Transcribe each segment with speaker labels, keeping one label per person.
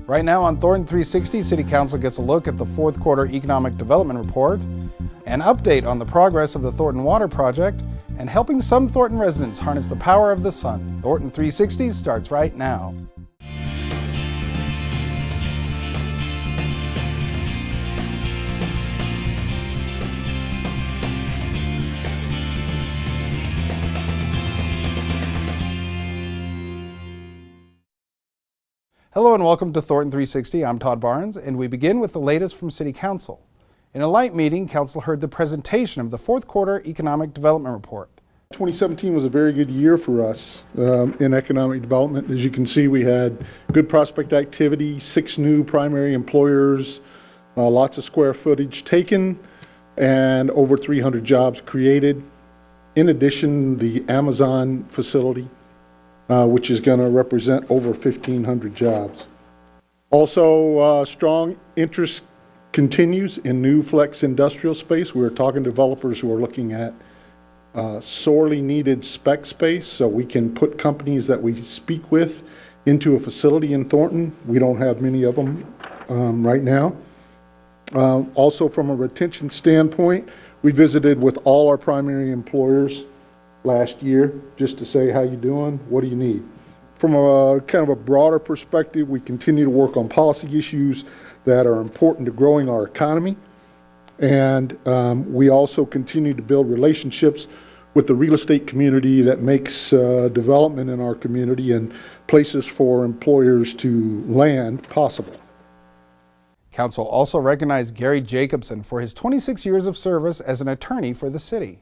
Speaker 1: Right now on Thornton360, City Council gets a look at the fourth quarter economic development report, an update on the progress of the Thornton Water Project, and helping some Thornton residents harness the power of the sun. Thornton360 starts right now. Hello and welcome to Thornton360. I'm Todd Barnes, and we begin with the latest from City Council. In a light meeting, Council heard the presentation of the fourth quarter economic development report.
Speaker 2: 2017 was a very good year for us in economic development. As you can see, we had good prospect activity, 6 new primary employers, lots of square footage taken, and over 300 jobs created. In addition, the Amazon facility, which is going to represent over 1,500 jobs. Also, strong interest continues in new flex industrial space. We're talking to developers who are looking at sorely needed spec space so we can put companies that we speak with into a facility in Thornton. We don't have many of them right now. Also, from a retention standpoint, we visited with all our primary employers last year just to say, how you doing? What do you need? From a kind of a broader perspective, we continue to work on policy issues that are important to growing our economy. And we also continue to build relationships with the real estate community that makes development in our community and places for employers to land possible.
Speaker 1: Council also recognized Gary Jacobson for his 26 years of service as an attorney for the city.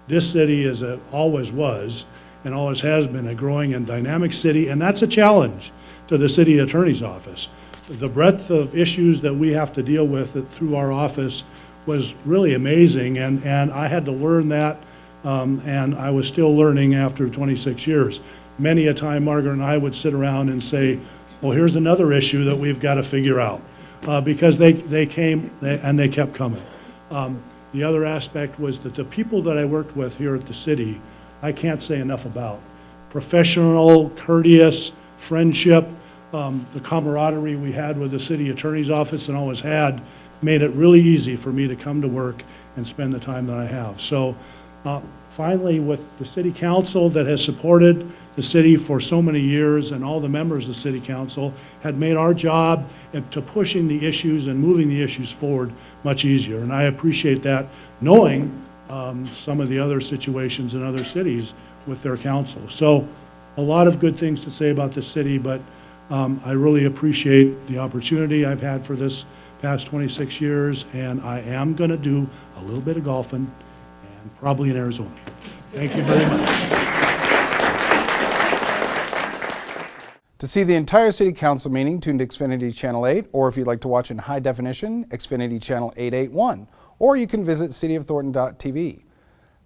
Speaker 3: This city always was and always has been a growing and dynamic city, and that's a challenge to the city attorney's office. The breadth of issues that we have to deal with through our office was really amazing, and I had to learn that, and I was still learning after 26 years. Many a time, Margaret and I would sit around and say, well, here's another issue that we've got to figure out, because they came and they kept coming. The other aspect was that the people that I worked with here at the city, I can't say enough about. Professional, courteous, friendship, the camaraderie we had with the city attorney's office and always had made it really easy for me to come to work and spend the time that I have. So finally, with the city council that has supported the city for so many years, and all the members of the city council had made our job to pushing the issues and moving the issues forward much easier. And I appreciate that, knowing some of the other situations in other cities with their council. So a lot of good things to say about the city, but I really appreciate the opportunity I've had for this past 26 years, and I am going to do a little bit of golfing, and probably in Arizona. Thank you very much.
Speaker 1: To see the entire City Council meeting, tune to Xfinity Channel 8, or if you'd like to watch in high definition, Xfinity Channel 881, or you can visit cityofthornton.tv.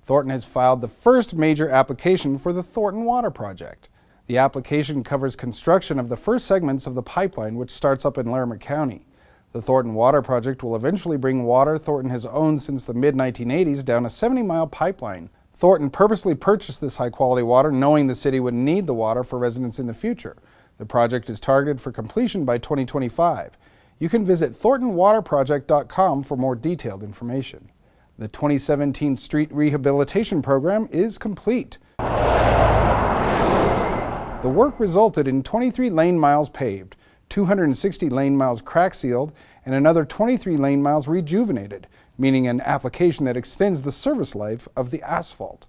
Speaker 1: Thornton has filed the first major application for the Thornton Water Project. The application covers construction of the first segments of the pipeline, which starts up in Larimer County. The Thornton Water Project will eventually bring water Thornton has owned since the mid-1980s down a 70-mile pipeline. Thornton purposely purchased this high-quality water knowing the city would need the water for residents in the future. The project is targeted for completion by 2025. You can visit thorntonwaterproject.com for more detailed information. The 2017 street rehabilitation program is complete. The work resulted in 23 lane miles paved, 260 lane miles crack sealed, and another 23 lane miles rejuvenated, meaning an application that extends the service life of the asphalt.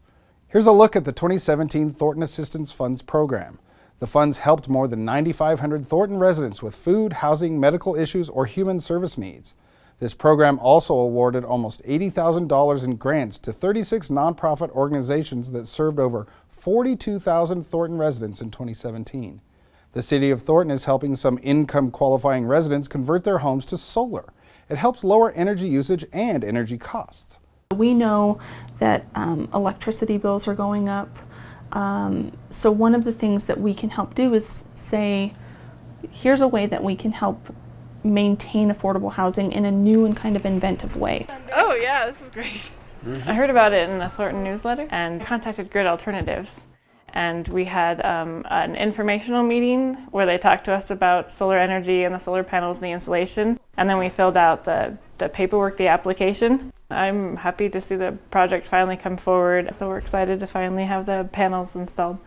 Speaker 1: Here's a look at the 2017 Thornton Assistance Funds program. The funds helped more than 9,500 Thornton residents with food, housing, medical issues, or human service needs. This program also awarded almost $80,000 in grants to 36 nonprofit organizations that served over 42,000 Thornton residents in 2017. The City of Thornton is helping some income-qualifying residents convert their homes to solar. It helps lower energy usage and energy costs.
Speaker 4: We know that electricity bills are going up. So one of the things that we can help do is say, here's a way that we can help maintain affordable housing in a new and kind of inventive way.
Speaker 5: Oh yeah, this is great. I heard about it in the Thornton newsletter and contacted Grid Alternatives. and we had an informational meeting where they talked to us about solar energy and the solar panels and the installation, and then we filled out the paperwork, the application. I'm happy to see the project finally come forward, so we're excited to finally have the panels installed.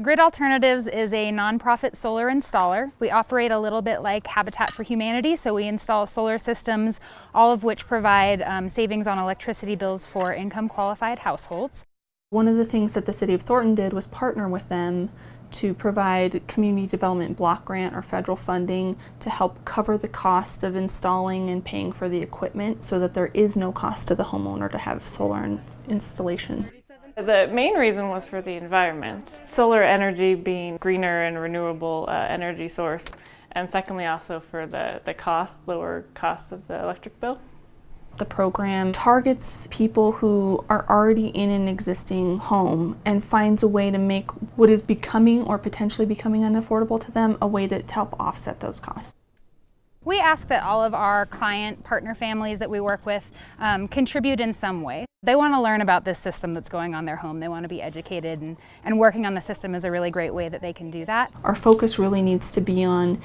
Speaker 6: Grid Alternatives is a nonprofit solar installer. We operate a little bit like Habitat for Humanity, so we install solar systems, all of which provide savings on electricity bills for income qualified households.
Speaker 4: One of the things that the City of Thornton did was partner with them to provide community development block grant or federal funding to help cover the cost of installing and paying for the equipment so that there is no cost to the homeowner to have solar installation.
Speaker 5: The main reason was for the environment. Solar energy being greener and renewable energy source, and secondly also for the lower cost of the electric bill.
Speaker 4: The program targets people who are already in an existing home and finds a way to make what is becoming or potentially becoming unaffordable to them a way to help offset those costs.
Speaker 6: We ask that all of our client partner families that we work with contribute in some way. They want to learn about this system that's going on in their home. They want to be educated, and working on the system is a really great way that they can do that.
Speaker 4: Our focus really needs to be on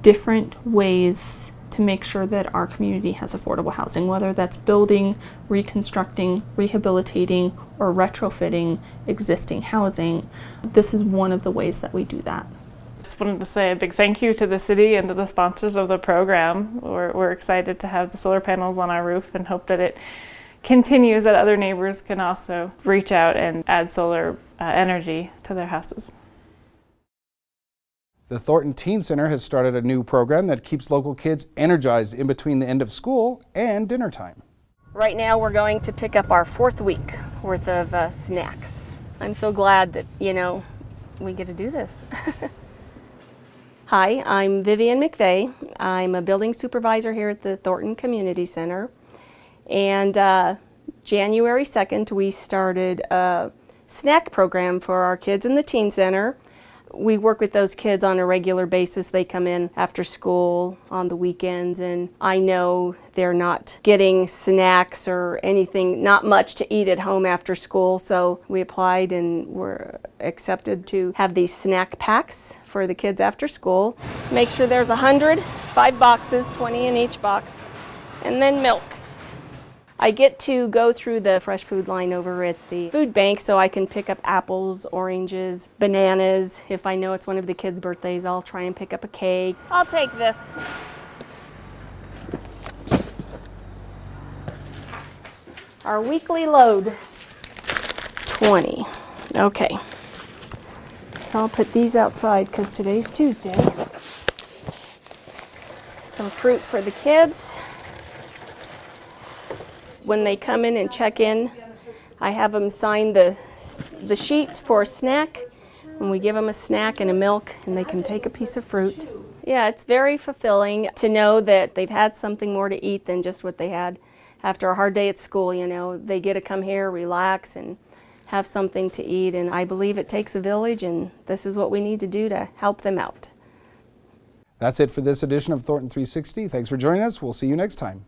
Speaker 4: different ways to make sure that our community has affordable housing, whether that's building, reconstructing, rehabilitating, or retrofitting existing housing. This is one of the ways that we do that.
Speaker 5: Just wanted to say a big thank you to the city and to the sponsors of the program. We're excited to have the solar panels on our roof and hope that it continues, that other neighbors can also reach out and add solar energy to their houses.
Speaker 1: The Thornton Teen Center has started a new program that keeps local kids energized in between the end of school and dinner time.
Speaker 7: Right now we're going to pick up our 4th week worth of snacks. I'm so glad that, we get to do this. Hi, I'm Vivian McVeigh. I'm a building supervisor here at the Thornton Community Center. And January 2nd, we started a snack program for our kids in the Teen Center. We work with those kids on a regular basis. They come in after school on the weekends, and I know they're not getting snacks or anything, not much to eat at home after school, so we applied and were accepted to have these snack packs for the kids after school. Make sure there's 5 boxes, 20 in each box, and then milks. I get to go through the fresh food line over at the food bank so I can pick up apples, oranges, bananas. If I know it's one of the kids' birthdays, I'll try and pick up a cake. I'll take this. Our weekly load, 20. Okay. So I'll put these outside because today's Tuesday. Some fruit for the kids. When they come in and check in, I have them sign the sheet for a snack, and we give them a snack and a milk, and they can take a piece of fruit. Yeah, it's very fulfilling to know that they've had something more to eat than just what they had after a hard day at school. They get to come here, relax, and have something to eat, and I believe it takes a village, and this is what we need to do to help them out.
Speaker 1: That's it for this edition of Thornton 360. Thanks for joining us. We'll see you next time.